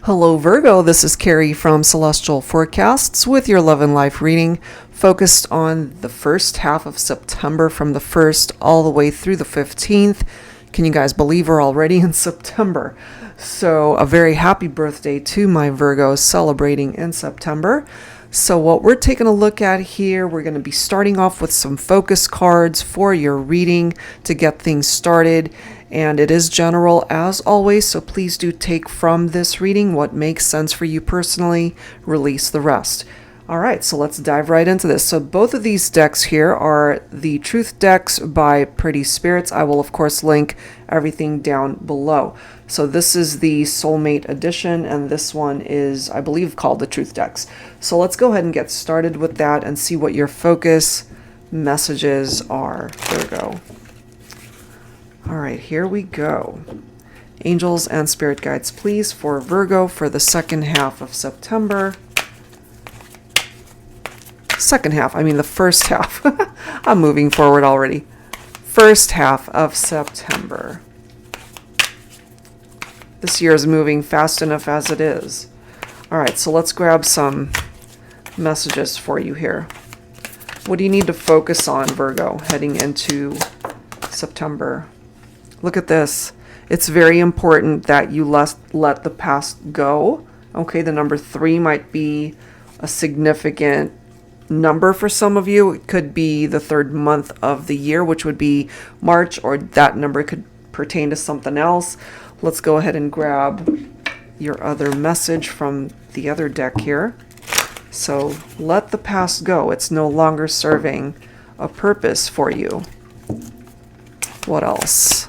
Hello Virgo, this is Carrie from Celestial Forecasts with your love and life reading focused on the first half of September from the 1st all the way through the 15th. Can you guys believe we're already in September? So a very happy birthday to my Virgos celebrating in September. So what we're taking a look at here, we're going to be starting off with some focus cards for your reading to get things started. And it is general as always, so please do take from this reading what makes sense for you personally, release the rest. All right, so let's dive right into this. So both of these decks here are the Truth decks by Pretty Spirits. I will, of course, link everything down below. So this is the Soulmate edition, and this one is, I believe, called the Truth decks. So let's go ahead and get started with that and see what your focus messages are, Virgo. All right, here we go. Angels and spirit guides, please, for Virgo for the second half of September. The first half. I'm moving forward already. First half of September. This year is moving fast enough as it is. All right, so let's grab some messages for you here. What do you need to focus on, Virgo, heading into September? Look at this. It's very important that you let the past go. Okay, the number 3 might be a significant number for some of you. It could be the 3rd month of the year, which would be March, or that number could pertain to something else. Let's go ahead and grab your other message from the other deck here. So let the past go. It's no longer serving a purpose for you. What else?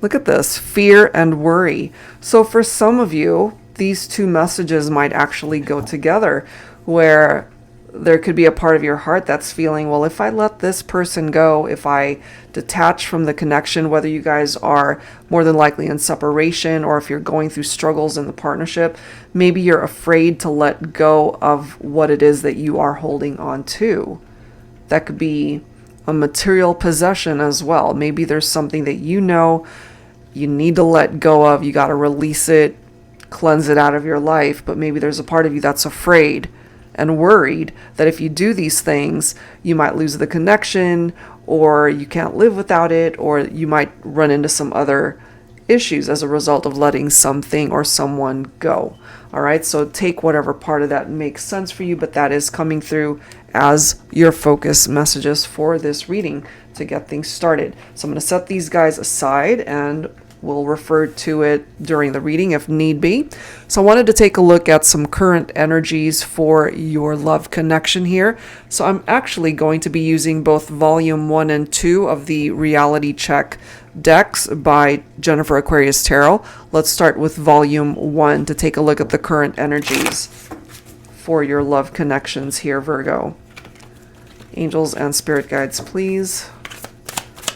Look at this, fear and worry. So for some of you, these two messages might actually go together, where there could be a part of your heart that's feeling, well, if I let this person go, if I detach from the connection, whether you guys are more than likely in separation or if you're going through struggles in the partnership, maybe you're afraid to let go of what it is that you are holding on to. That could be a material possession as well. Maybe there's something that you know you need to let go of. You got to release it, cleanse it out of your life. But maybe there's a part of you that's afraid and worried that if you do these things, you might lose the connection, or you can't live without it, or you might run into some other issues as a result of letting something or someone go. All right, so take whatever part of that makes sense for you, but that is coming through as your focus messages for this reading to get things started. So I'm going to set these guys aside and we'll refer to it during the reading if need be. So I wanted to take a look at some current energies for your love connection here. So I'm actually going to be using both volume 1 and 2 of the Reality Check decks by Jennifer Aquarius Tarot. Let's start with volume 1 to take a look at the current energies for your love connections here, Virgo. Angels and spirit guides, please.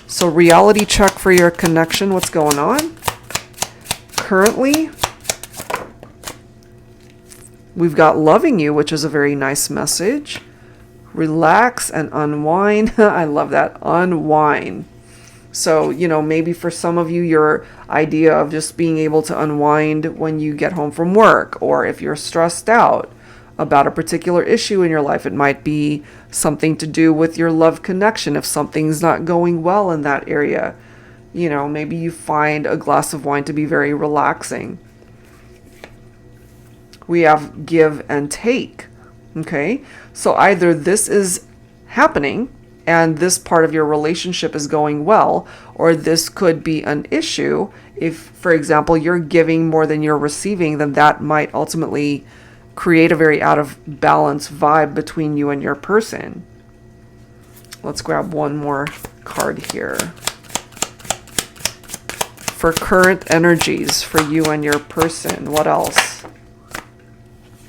So reality check for your connection. What's going on? Currently, we've got loving you, which is a very nice message. Relax and unwind. I love that. Unwind. So, maybe for some of you, your idea of just being able to unwind when you get home from work, or if you're stressed out about a particular issue in your life, it might be something to do with your love connection. If something's not going well in that area, maybe you find a glass of wine to be very relaxing. We have give and take. Okay, so either this is happening and this part of your relationship is going well, or this could be an issue. If, for example, you're giving more than you're receiving, then that might ultimately create a very out of balance vibe between you and your person. Let's grab one more card here for current energies for you and your person. What else?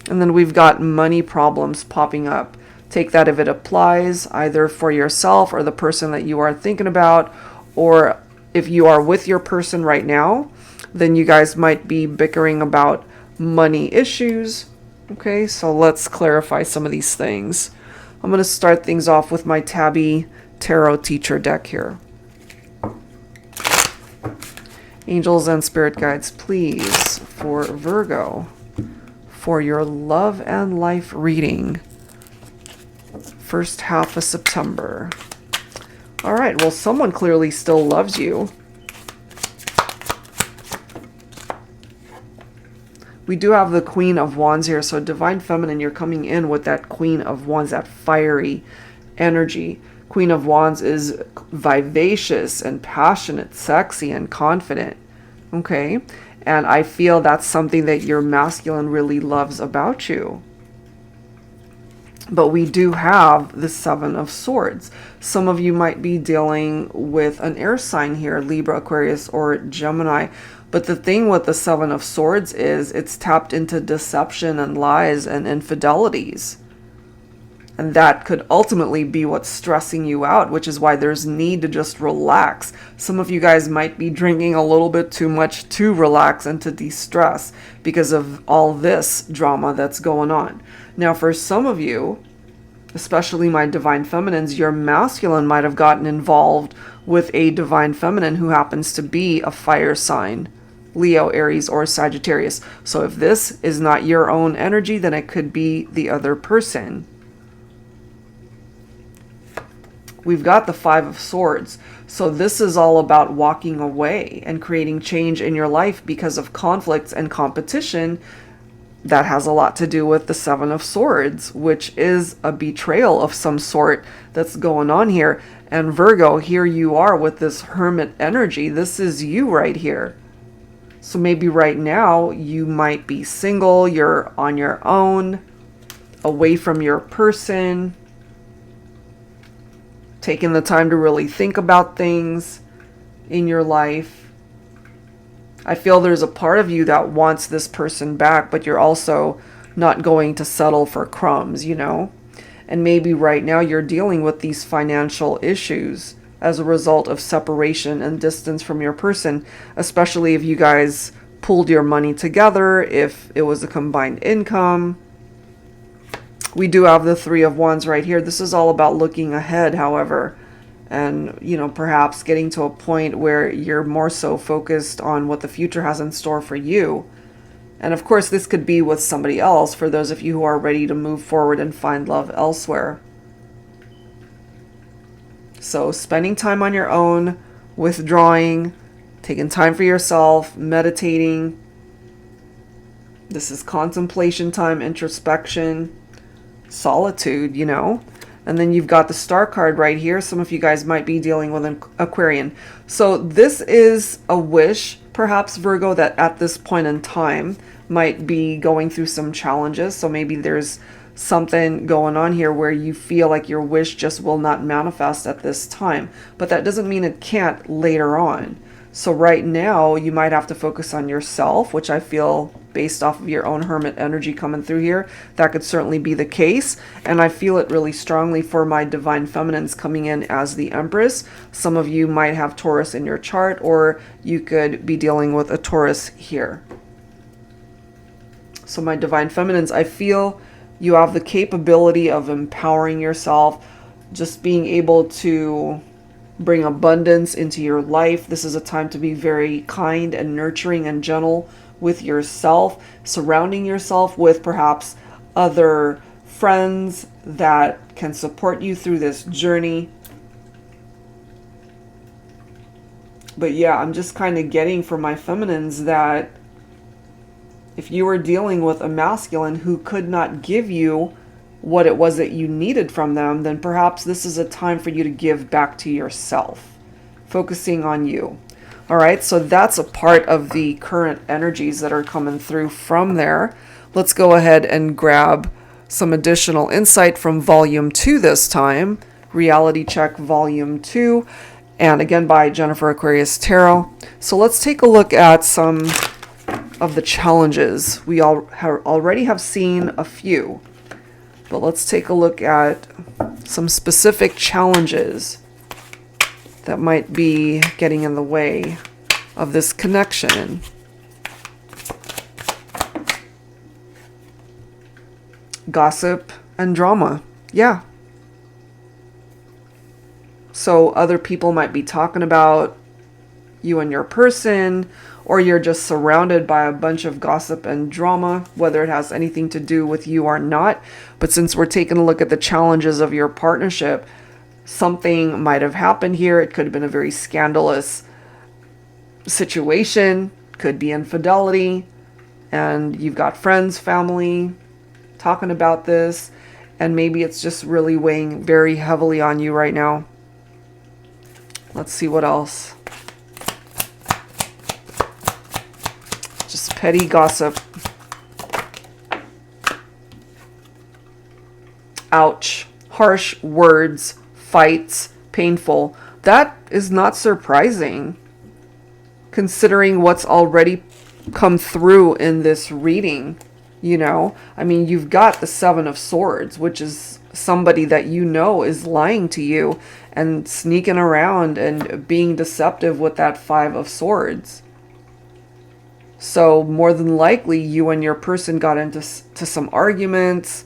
And then we've got money problems popping up. Take that if it applies, either for yourself or the person that you are thinking about, or if you are with your person right now, then you guys might be bickering about money issues. Okay, so let's clarify some of these things. I'm going to start things off with my Tabby Tarot Teacher deck here. Angels and spirit guides, please, for Virgo, for your love and life reading, first half of September. All right, well, someone clearly still loves you. We do have the Queen of Wands here, so Divine Feminine, you're coming in with that Queen of Wands, that fiery energy. Queen of Wands is vivacious and passionate, sexy and confident, okay? And I feel that's something that your masculine really loves about you. But we do have the Seven of Swords. Some of you might be dealing with an air sign here, Libra, Aquarius, or Gemini. But the thing with the Seven of Swords is it's tapped into deception and lies and infidelities. And that could ultimately be what's stressing you out, which is why there's need to just relax. Some of you guys might be drinking a little bit too much to relax and to de-stress because of all this drama that's going on. Now, for some of you, especially my Divine Feminines, your masculine might have gotten involved with a Divine Feminine who happens to be a fire sign, Leo, Aries, or Sagittarius. So if this is not your own energy, then it could be the other person. We've got the Five of Swords. So this is all about walking away and creating change in your life because of conflicts and competition. That has a lot to do with the Seven of Swords, which is a betrayal of some sort that's going on here. And Virgo, here you are with this Hermit energy. This is you right here. So maybe right now you might be single, you're on your own, away from your person, taking the time to really think about things in your life. I feel there's a part of you that wants this person back, but you're also not going to settle for crumbs, you know? And maybe right now you're dealing with these financial issues as a result of separation and distance from your person, especially if you guys pooled your money together, if it was a combined income. We do have the Three of Wands right here. This is all about looking ahead, however, and, you know, perhaps getting to a point where you're more so focused on what the future has in store for you. And of course, this could be with somebody else for those of you who are ready to move forward and find love elsewhere. So spending time on your own, withdrawing, taking time for yourself, meditating. This is contemplation time, introspection, solitude, you know. And then you've got the Star card right here. Some of you guys might be dealing with an Aquarian. So this is a wish, perhaps, Virgo, that at this point in time might be going through some challenges. So maybe there's something going on here where you feel like your wish just will not manifest at this time. But that doesn't mean it can't later on. So right now you might have to focus on yourself, which I feel, based off of your own Hermit energy coming through here, that could certainly be the case. And I feel it really strongly for my Divine Feminines coming in as the Empress. Some of you might have Taurus in your chart, or you could be dealing with a Taurus here. So my Divine Feminines, I feel you have the capability of empowering yourself, just being able to bring abundance into your life. This is a time to be very kind and nurturing and gentle with yourself, surrounding yourself with perhaps other friends that can support you through this journey. But yeah, I'm just kind of getting from my feminines that if you were dealing with a masculine who could not give you what it was that you needed from them, then perhaps this is a time for you to give back to yourself, focusing on you. All right, so that's a part of the current energies that are coming through from there. Let's go ahead and grab some additional insight from Volume 2 this time, Reality Check Volume 2, and again by Jennifer Aquarius Tarot. So let's take a look at some of the challenges. We already have seen a few, but let's take a look at some specific challenges that might be getting in the way of this connection. Gossip and drama. Yeah. So other people might be talking about you and your person, or you're just surrounded by a bunch of gossip and drama, whether it has anything to do with you or not. But since we're taking a look at the challenges of your partnership, something might have happened here. It could have been a very scandalous situation, could be infidelity, and you've got friends, family talking about this, and maybe it's just really weighing very heavily on you right now. Let's see what else. Just petty gossip. Ouch. Harsh words, fights, painful. That is not surprising, considering what's already come through in this reading. You know, I mean, you've got the Seven of Swords, which is somebody that you know is lying to you and sneaking around and being deceptive with that Five of Swords. So more than likely, you and your person got into some arguments.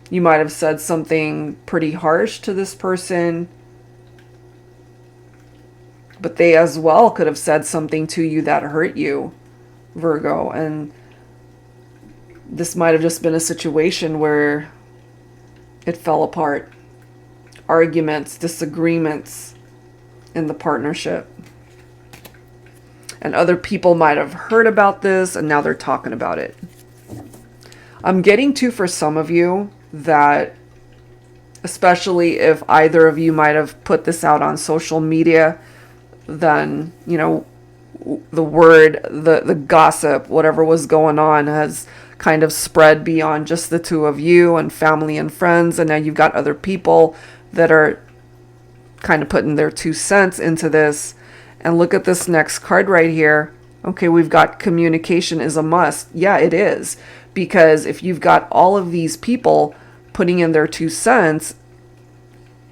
You might have said something pretty harsh to this person, but they as well could have said something to you that hurt you, Virgo. And this might have just been a situation where it fell apart. Arguments, disagreements in the partnership. And other people might have heard about this and now they're talking about it. I'm getting to, for some of you, that especially if either of you might have put this out on social media, then, you know, the word, the gossip, whatever was going on has kind of spread beyond just the two of you and family and friends. And now you've got other people that are kind of putting their 2 cents into this. And look at this next card right here. Okay, we've got communication is a must. Yeah, it is. Because if you've got all of these people putting in their 2 cents,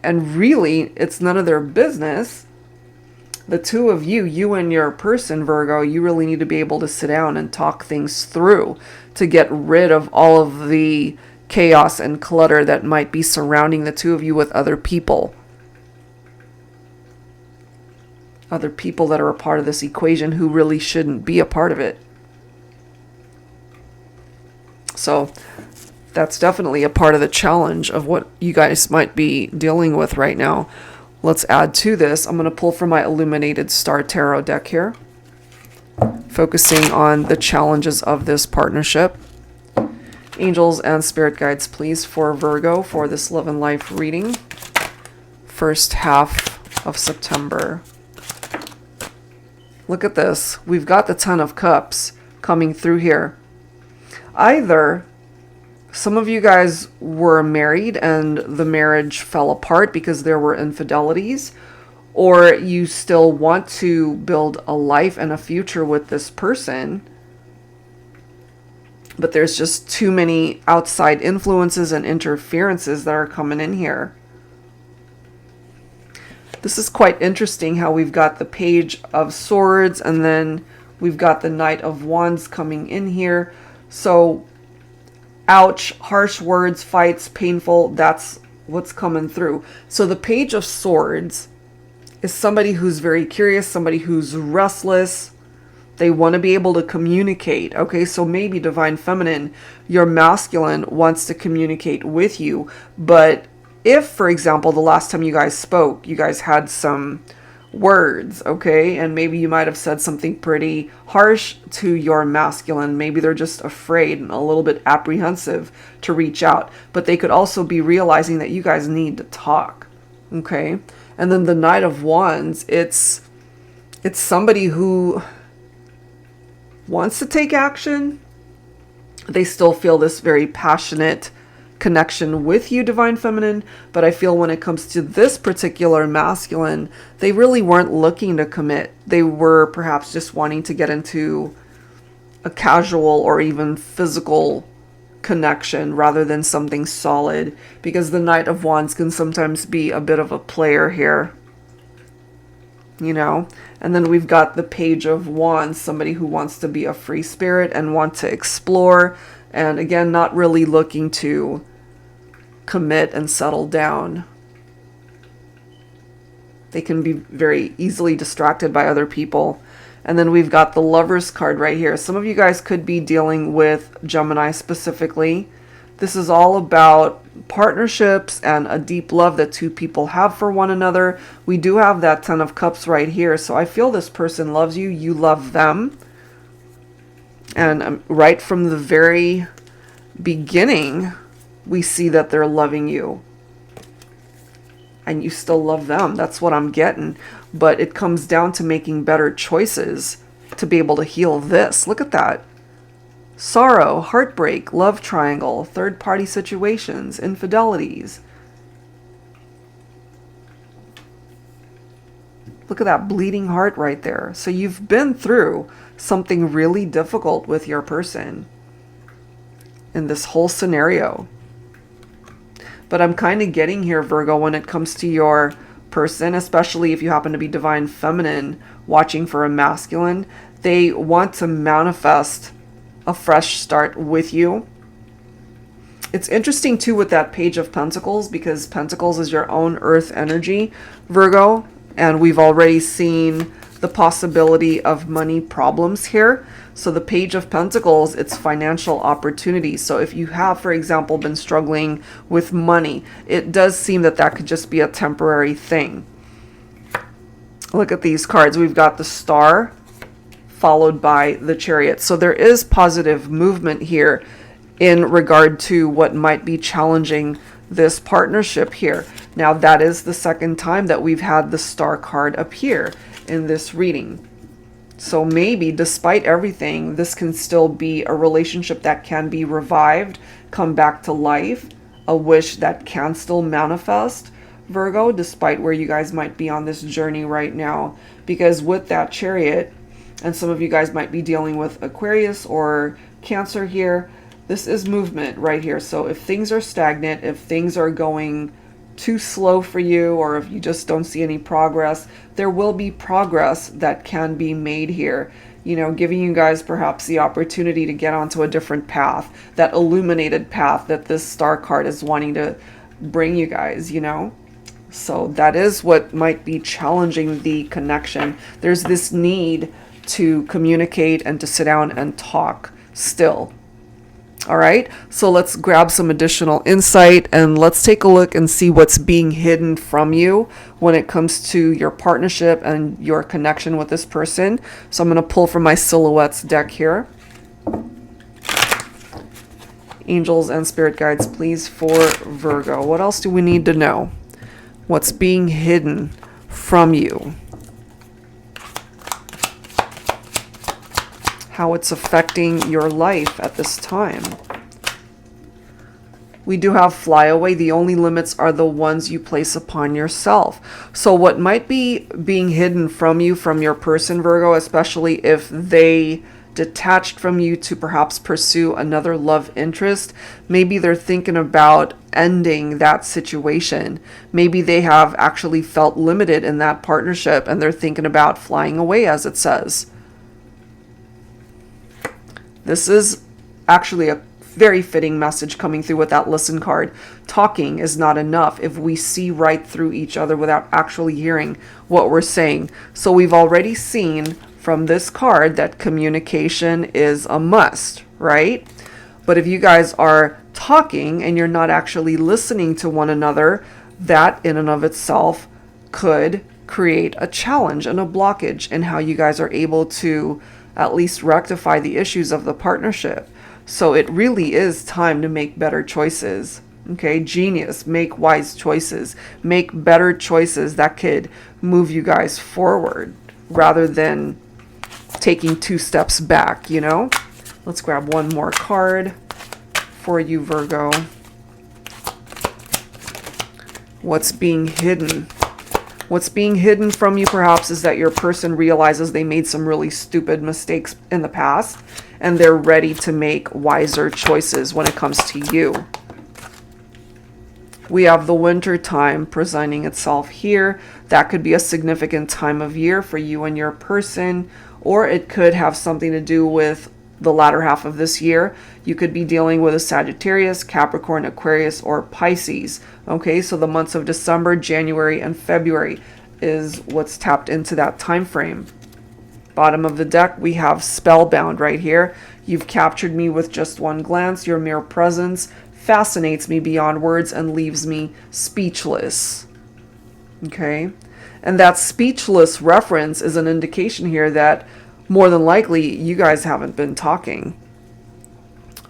and really it's none of their business, the two of you, you and your person, Virgo, you really need to be able to sit down and talk things through to get rid of all of the chaos and clutter that might be surrounding the two of you with other people. Other people that are a part of this equation who really shouldn't be a part of it. So that's definitely a part of the challenge of what you guys might be dealing with right now. Let's add to this. I'm going to pull from my Illuminated Star Tarot deck here, focusing on the challenges of this partnership. Angels and spirit guides, please, for Virgo for this love and life reading. First half of September. Look at this. We've got the Ten of Cups coming through here. Either some of you guys were married and the marriage fell apart because there were infidelities, or you still want to build a life and a future with this person, but there's just too many outside influences and interferences that are coming in here. This is quite interesting how we've got the Page of Swords and then we've got the Knight of Wands coming in here. So, ouch, harsh words, fights, painful, that's what's coming through. So the Page of Swords is somebody who's very curious, somebody who's restless. They want to be able to communicate. Okay, so maybe Divine Feminine, your masculine wants to communicate with you, but if, for example, the last time you guys spoke, you guys had some words, okay, and maybe you might have said something pretty harsh to your masculine. Maybe they're just afraid and a little bit apprehensive to reach out, but they could also be realizing that you guys need to talk, okay? And then the Knight of Wands, it's somebody who wants to take action. They still feel this very passionate connection with you, Divine Feminine, but I feel when it comes to this particular masculine, they really weren't looking to commit. They were perhaps just wanting to get into a casual or even physical connection rather than something solid, because the Knight of Wands can sometimes be a bit of a player here, you know. And then we've got the Page of Wands, somebody who wants to be a free spirit and want to explore, and again, not really looking to commit and settle down. They can be very easily distracted by other people. And then we've got the Lovers card right here. Some of you guys could be dealing with Gemini specifically. This is all about partnerships and a deep love that two people have for one another. We do have that Ten of Cups right here. So I feel this person loves you. You love them. And right from the very beginning, we see that they're loving you. And you still love them. That's what I'm getting. But it comes down to making better choices to be able to heal this. Look at that. Sorrow, heartbreak, love triangle, third-party situations, infidelities. Look at that bleeding heart right there. So you've been through something really difficult with your person in this whole scenario. But I'm kind of getting here, Virgo, when it comes to your person, especially if you happen to be divine feminine watching for a masculine, they want to manifest a fresh start with you. It's interesting too with that Page of Pentacles, because Pentacles is your own earth energy, Virgo, and we've already seen the possibility of money problems here. So the Page of Pentacles, it's financial opportunity. So if you have, for example, been struggling with money, it does seem that that could just be a temporary thing. Look at these cards. We've got the Star followed by the Chariot. So there is positive movement here in regard to what might be challenging this partnership here. Now, that is the second time that we've had the Star card appear in this reading. So maybe despite everything, this can still be a relationship that can be revived, come back to life, a wish that can still manifest, Virgo, despite where you guys might be on this journey right now. Because with that Chariot, and some of you guys might be dealing with Aquarius or Cancer here, this is movement right here. So if things are stagnant, if things are going too slow for you, or if you just don't see any progress, there will be progress that can be made here. You know, giving you guys perhaps the opportunity to get onto a different path, that illuminated path that this Star card is wanting to bring you guys, you know? So that is what might be challenging the connection. There's this need to communicate and to sit down and talk still. All right, so let's grab some additional insight and let's take a look and see what's being hidden from you when it comes to your partnership and your connection with this person. So I'm going to pull from my Silhouettes deck here. Angels and spirit guides, please, for Virgo. What else do we need to know? What's being hidden from you? How it's affecting your life at this time. We do have fly away. The only limits are the ones you place upon yourself. So what might be being hidden from you, from your person, Virgo, especially if they detached from you to perhaps pursue another love interest, maybe they're thinking about ending that situation. Maybe they have actually felt limited in that partnership and they're thinking about flying away, as it says. This is actually a very fitting message coming through with that Listen card. Talking is not enough if we see right through each other without actually hearing what we're saying. So we've already seen from this card that communication is a must, right? But if you guys are talking and you're not actually listening to one another, that in and of itself could create a challenge and a blockage in how you guys are able to at least rectify the issues of the partnership. So it really is time to make better choices. Okay, genius, make wise choices, make better choices that could move you guys forward rather than taking 2 steps back, you know? Let's grab one more card for you, Virgo. What's being hidden? What's being hidden from you perhaps is that your person realizes they made some really stupid mistakes in the past and they're ready to make wiser choices when it comes to you. We have the winter time presenting itself here. That could be a significant time of year for you and your person, or it could have something to do with the latter half of this year. You could be dealing with a Sagittarius, Capricorn, Aquarius, or Pisces. Okay, so the months of December, January, and February. is what's tapped into that time frame. Bottom of the deck, we have spellbound right here. You've captured me with just one glance. Your mere presence fascinates me beyond words and leaves me speechless. Okay? And that speechless reference is an indication here that more than likely you guys haven't been talking.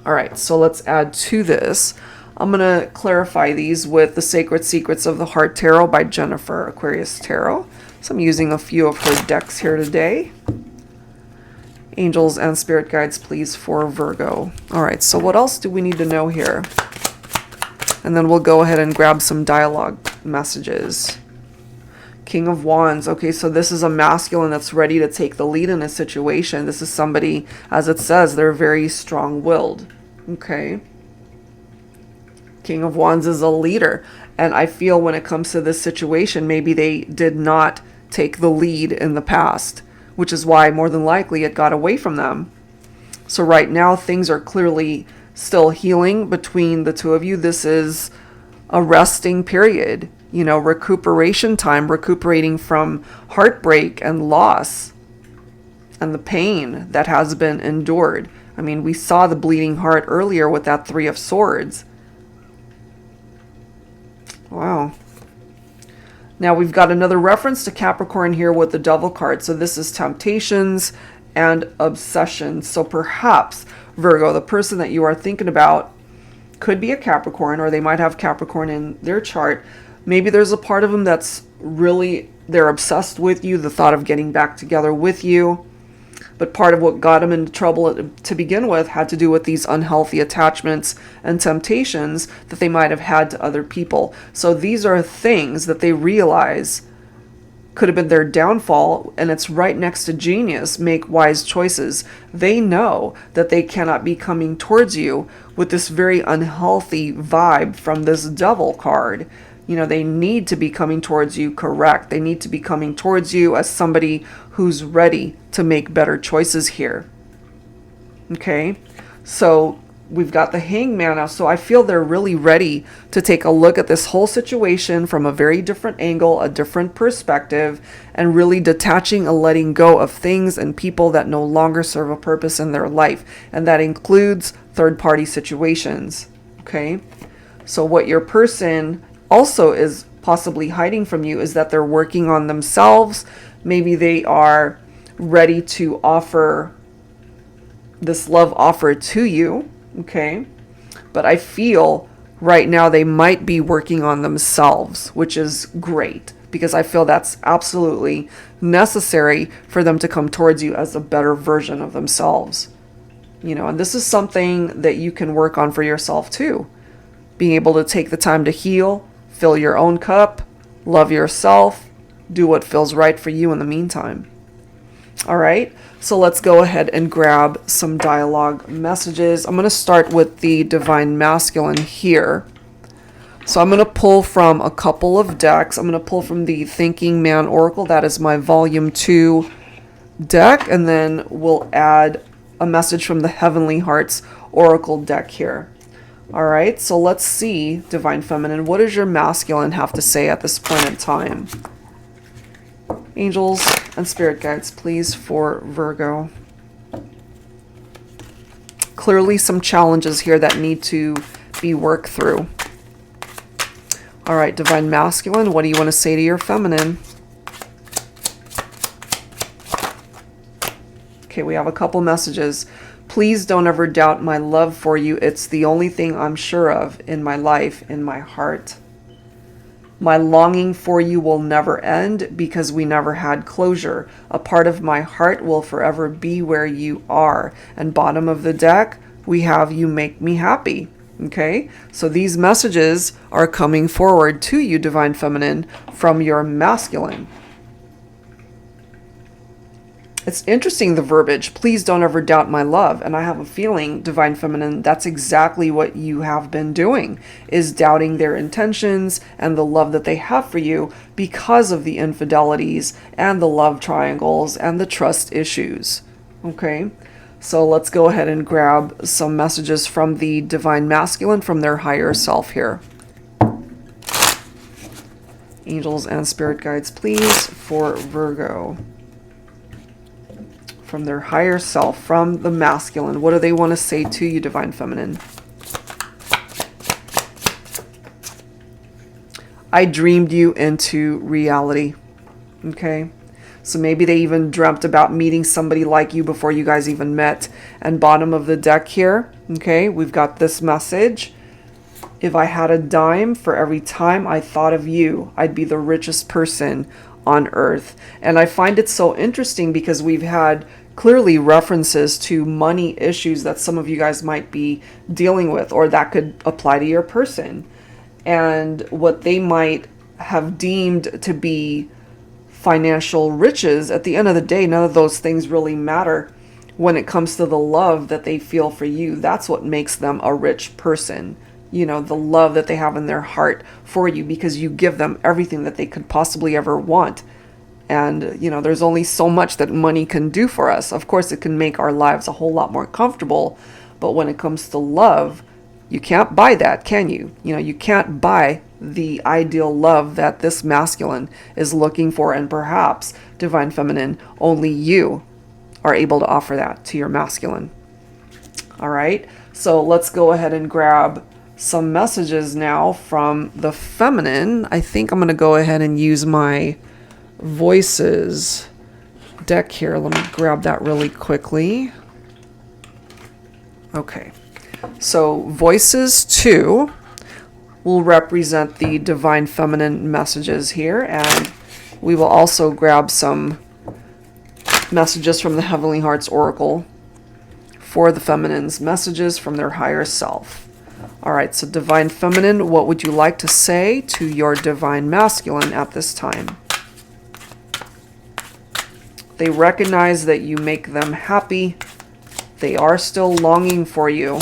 All right, so let's add to this. I'm going to clarify these with The Sacred Secrets of the Heart Tarot by Jennifer Aquarius Tarot. So I'm using a few of her decks here today. Angels and spirit guides, please, for Virgo. All right, so what else do we need to know here? And then we'll go ahead and grab some dialogue messages. King of Wands. Okay, so this is a masculine that's ready to take the lead in a situation. This is somebody, as it says, they're very strong-willed. Okay. King of Wands is a leader. And I feel when it comes to this situation, maybe they did not take the lead in the past, which is why more than likely it got away from them. So right now, things are clearly still healing between the two of you. This is a resting period. You know, recuperation time, recuperating from heartbreak and loss and the pain that has been endured. I mean, we saw the bleeding heart earlier with that Three of Swords. Wow. Now we've got another reference to Capricorn here with the Devil card. So this is temptations and obsessions. So perhaps, Virgo, the person that you are thinking about could be a Capricorn, or they might have Capricorn in their chart. Maybe there's a part of them that's really, they're obsessed with you, the thought of getting back together with you. But part of what got them into trouble to begin with had to do with these unhealthy attachments and temptations that they might have had to other people. So these are things that they realize could have been their downfall, and it's right next to genius. Make wise choices. They know that they cannot be coming towards you with this very unhealthy vibe from this Devil card. You know, they need to be coming towards you correct. They need to be coming towards you as somebody who's ready to make better choices here. Okay, so we've got the Hangman now. So I feel they're really ready to take a look at this whole situation from a very different angle, a different perspective, and really detaching and letting go of things and people that no longer serve a purpose in their life. And that includes third-party situations. Okay, so what your person also is possibly hiding from you is that they're working on themselves. Maybe they are ready to offer this love offer to you, okay? But I feel right now they might be working on themselves, which is great, because I feel that's absolutely necessary for them to come towards you as a better version of themselves. You know, and this is something that you can work on for yourself too. Being able to take the time to heal, fill your own cup, love yourself, do what feels right for you in the meantime. All right, so let's go ahead and grab some dialogue messages. I'm going to start with the Divine Masculine here. So I'm going to pull from a couple of decks. I'm going to pull from the Thinking Man Oracle. That is my Volume 2 deck. And then we'll add a message from the Heavenly Hearts Oracle deck here. All right, so let's see, Divine Feminine, what does your masculine have to say at this point in time? Angels and spirit guides, please, for Virgo. Clearly some challenges here that need to be worked through. All right, Divine Masculine, what do you want to say to your feminine? Okay, we have a couple messages. Please don't ever doubt my love for you. It's the only thing I'm sure of in my life, in my heart. My longing for you will never end because we never had closure. A part of my heart will forever be where you are. And bottom of the deck, we have you make me happy. Okay, so these messages are coming forward to you, Divine Feminine, from your masculine. It's interesting, the verbiage, please don't ever doubt my love. And I have a feeling, Divine Feminine, that's exactly what you have been doing, is doubting their intentions and the love that they have for you because of the infidelities and the love triangles and the trust issues. Okay, so let's go ahead and grab some messages from the Divine Masculine, from their higher self here. angels and spirit guides, please, for Virgo. From their higher self, from the masculine. What do they want to say to you, Divine Feminine? I dreamed you into reality. Okay? So maybe they even dreamt about meeting somebody like you before you guys even met. And bottom of the deck here, okay, we've got this message. If I had a dime for every time I thought of you, I'd be the richest person on earth. And I find it so interesting because we've had clearly references to money issues that some of you guys might be dealing with, or that could apply to your person. And what they might have deemed to be financial riches, at the end of the day, none of those things really matter when it comes to the love that they feel for you. That's what makes them a rich person. You know, the love that they have in their heart for you, because you give them everything that they could possibly ever want. And, you know, there's only so much that money can do for us. Of course, it can make our lives a whole lot more comfortable. But when it comes to love, you can't buy that, can you? You know, you can't buy the ideal love that this masculine is looking for. And perhaps, Divine Feminine, only you are able to offer that to your masculine. All right. So let's go ahead and grab some messages now from the feminine. I think I'm going to go ahead and use my voices deck here. Let me grab that really quickly. Okay. So voices 2 will represent the divine feminine messages here, and we will also grab some messages from the Heavenly Hearts Oracle for the feminine's messages from their higher self. All right, so Divine Feminine, what would you like to say to your Divine Masculine at this time? They recognize that you make them happy. They are still longing for you,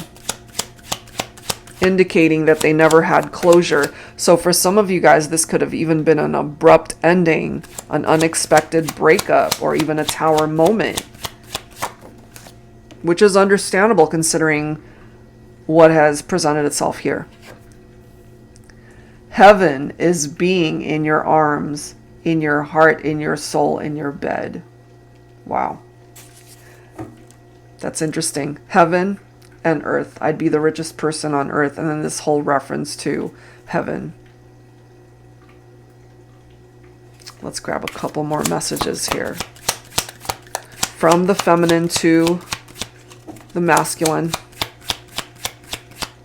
indicating that they never had closure. So for some of you guys, this could have even been an abrupt ending, an unexpected breakup, or even a tower moment, which is understandable considering what has presented itself here. Heaven is being in your arms, in your heart, in your soul, in your bed. Wow. That's interesting. Heaven and earth. I'd be the richest person on earth. And then this whole reference to heaven. Let's grab a couple more messages here. From the feminine to the masculine.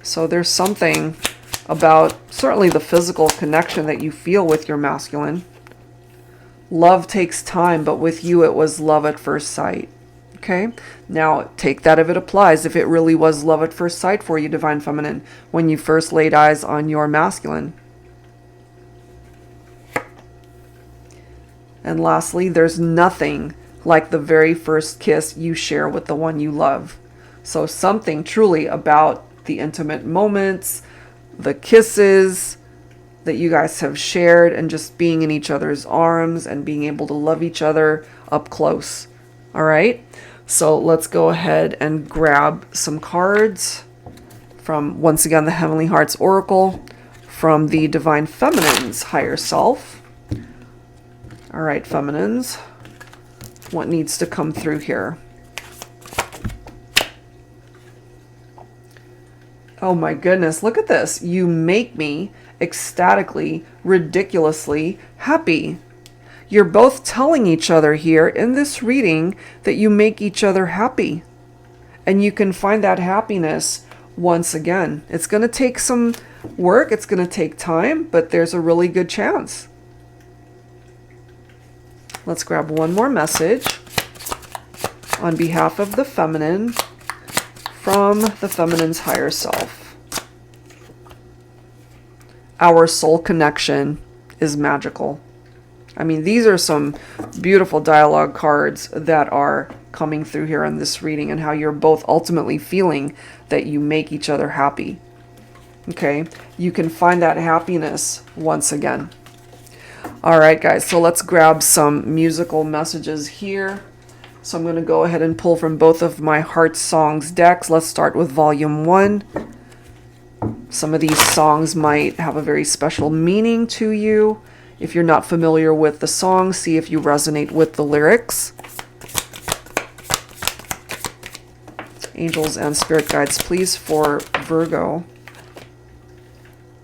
So there's something about certainly the physical connection that you feel with your masculine. Love takes time, but with you it was love at first sight. Okay? Now take that if it applies. If it really was love at first sight for you, Divine Feminine, when you first laid eyes on your masculine. And lastly, there's nothing like the very first kiss you share with the one you love. So something truly about the intimate moments, the kisses that you guys have shared, and just being in each other's arms and being able to love each other up close. All right. So let's go ahead and grab some cards from, once again, the Heavenly Hearts Oracle from the Divine Feminine's higher self. All right, feminines, what needs to come through here? Oh my goodness, look at this. You make me ecstatically, ridiculously happy. You're both telling each other here in this reading that you make each other happy. And you can find that happiness once again. It's going to take some work. It's going to take time, but there's a really good chance. Let's grab one more message on behalf of the feminine from the feminine's higher self. Our soul connection is magical. I mean, these are some beautiful dialogue cards that are coming through here in this reading, and how you're both ultimately feeling that you make each other happy. Okay, you can find that happiness once again. All right, guys, so let's grab some musical messages here. So I'm going to go ahead and pull from both of my Heart Songs decks. Let's start with Volume 1. Some of these songs might have a very special meaning to you. If you're not familiar with the song, see if you resonate with the lyrics. Angels and spirit guides, please, for Virgo.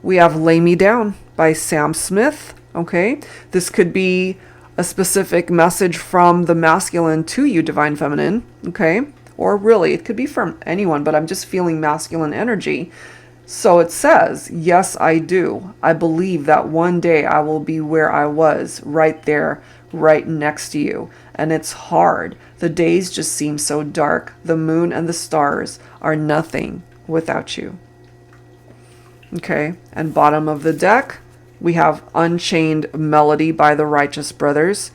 We have Lay Me Down by Sam Smith. Okay, this could be a specific message from the masculine to you, divine feminine. Okay, or really, it could be from anyone, but I'm just feeling masculine energy. So it says, yes, I do. I believe that one day I will be where I was, right there, right next to you. And it's hard. The days just seem so dark. The moon and the stars are nothing without you. Okay, and bottom of the deck, we have Unchained Melody by the Righteous Brothers.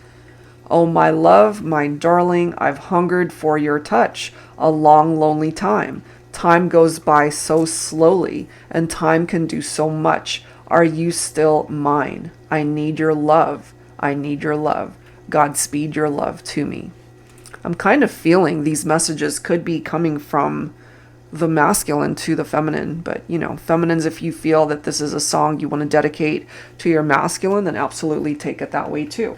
Oh, my love, my darling, I've hungered for your touch a long, lonely time. Time goes by so slowly, and time can do so much. Are you still mine? I need your love. I need your love. Godspeed your love to me. I'm kind of feeling these messages could be coming from the masculine to the feminine, but you know, feminines, if you feel that this is a song you want to dedicate to your masculine, then absolutely take it that way too.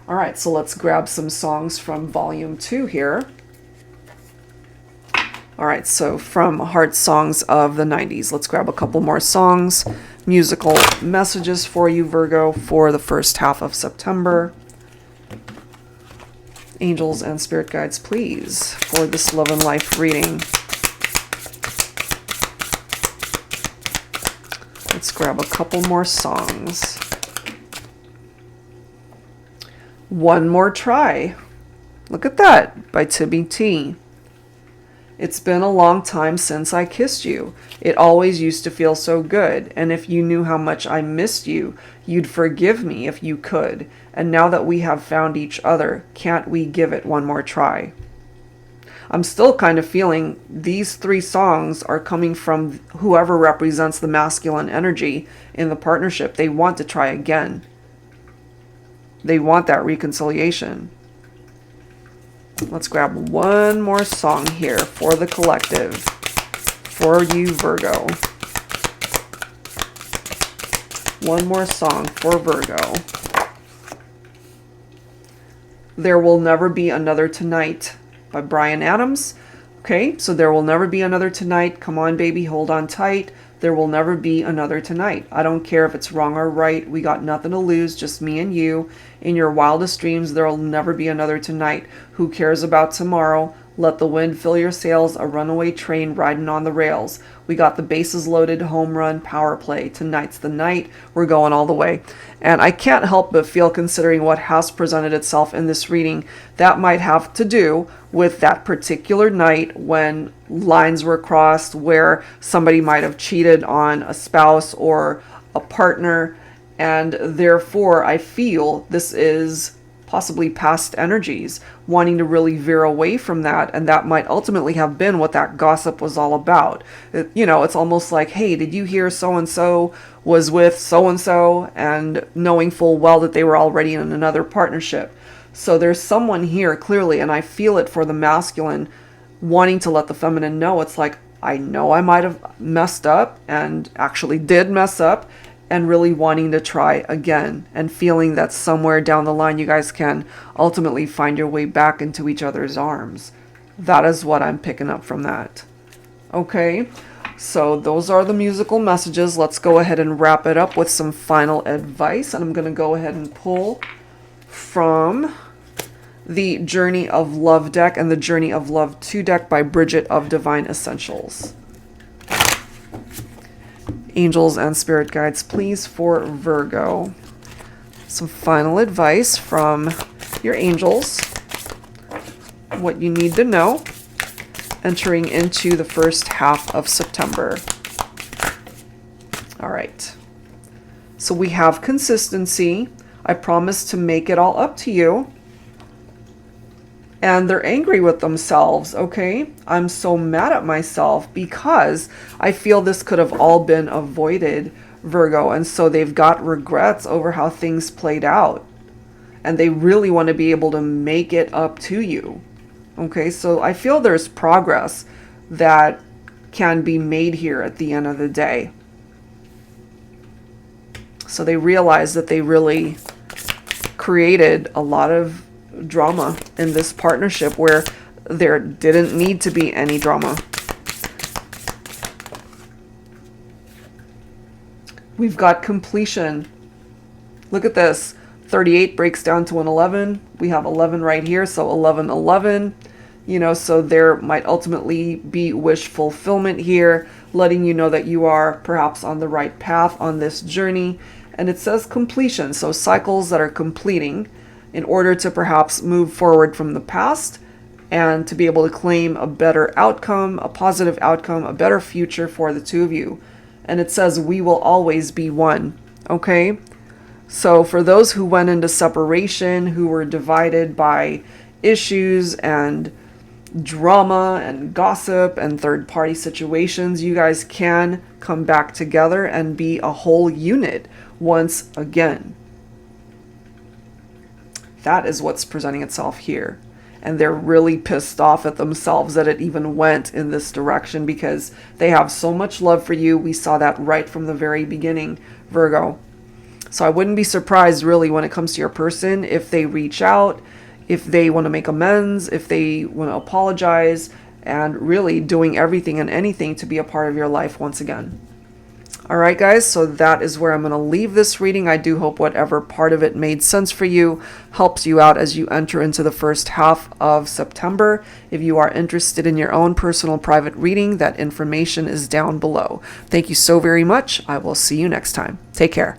All right, so let's grab some songs from volume 2 here. All right, so from Heart Songs of the 90s, let's grab a couple more songs, musical messages for you, Virgo, for the first half of September. Angels and spirit guides, please, for this love and life reading. Let's grab a couple more songs. One More Try. Look at that, by Tibby T. It's been a long time since I kissed you. It always used to feel so good. And if you knew how much I missed you, you'd forgive me if you could. And now that we have found each other, can't we give it one more try? I'm still kind of feeling these 3 songs are coming from whoever represents the masculine energy in the partnership. They want to try again. They want that reconciliation. Let's grab one more song here for the collective. For you, Virgo. One more song for Virgo. There Will Never Be Another Tonight by Bryan Adams. Okay, so There Will Never Be Another Tonight. Come on, baby, hold on tight. There will never be another tonight. I don't care if it's wrong or right. We got nothing to lose, just me and you. In your wildest dreams, there will never be another tonight. Who cares about tomorrow? Let the wind fill your sails, a runaway train riding on the rails. We got the bases loaded, home run, power play. Tonight's the night. We're going all the way. And I can't help but feel, considering what has presented itself in this reading, that might have to do with that particular night when lines were crossed, where somebody might have cheated on a spouse or a partner. And therefore, I feel this is possibly past energies wanting to really veer away from that, and that might ultimately have been what that gossip was all about. It's almost like, hey, did you hear so-and-so was with so-and-so, and knowing full well that they were already in another partnership. So there's someone here clearly, and I feel it for the masculine, wanting to let the feminine know. It's like, I know I might have messed up, and actually did mess up, and really wanting to try again, and feeling that somewhere down the line you guys can ultimately find your way back into each other's arms. That is what I'm picking up from that. Okay, so those are the musical messages. Let's go ahead and wrap it up with some final advice, and I'm going to go ahead and pull from the Journey of Love deck and the Journey of Love 2 deck by Bridget of Divine Essentials. Angels and spirit guides, please, for Virgo. Some final advice from your angels. What you need to know entering into the first half of September. All right. So we have consistency. I promise to make it all up to you. And they're angry with themselves, okay? I'm so mad at myself because I feel this could have all been avoided, Virgo. And so they've got regrets over how things played out. And they really want to be able to make it up to you. Okay, so I feel there's progress that can be made here at the end of the day. So they realized that they really created a lot of drama in this partnership where there didn't need to be any drama. We've got completion. Look at this. 38 breaks down to an 11. We have 11 right here, so 11, 11. You know, so there might ultimately be wish fulfillment here, letting you know that you are perhaps on the right path on this journey. And it says completion, so cycles that are completing in order to perhaps move forward from the past and to be able to claim a better outcome, a positive outcome, a better future for the two of you. And it says we will always be one, okay? So for those who went into separation, who were divided by issues and drama and gossip and third-party situations, you guys can come back together and be a whole unit once again. That is what's presenting itself here. And they're really pissed off at themselves that it even went in this direction because they have so much love for you. We saw that right from the very beginning, Virgo. So I wouldn't be surprised really when it comes to your person if they reach out, if they want to make amends, if they want to apologize, and really doing everything and anything to be a part of your life once again. All right, guys, so that is where I'm going to leave this reading. I do hope whatever part of it made sense for you helps you out as you enter into the first half of September. If you are interested in your own personal private reading, that information is down below. Thank you so very much. I will see you next time. Take care.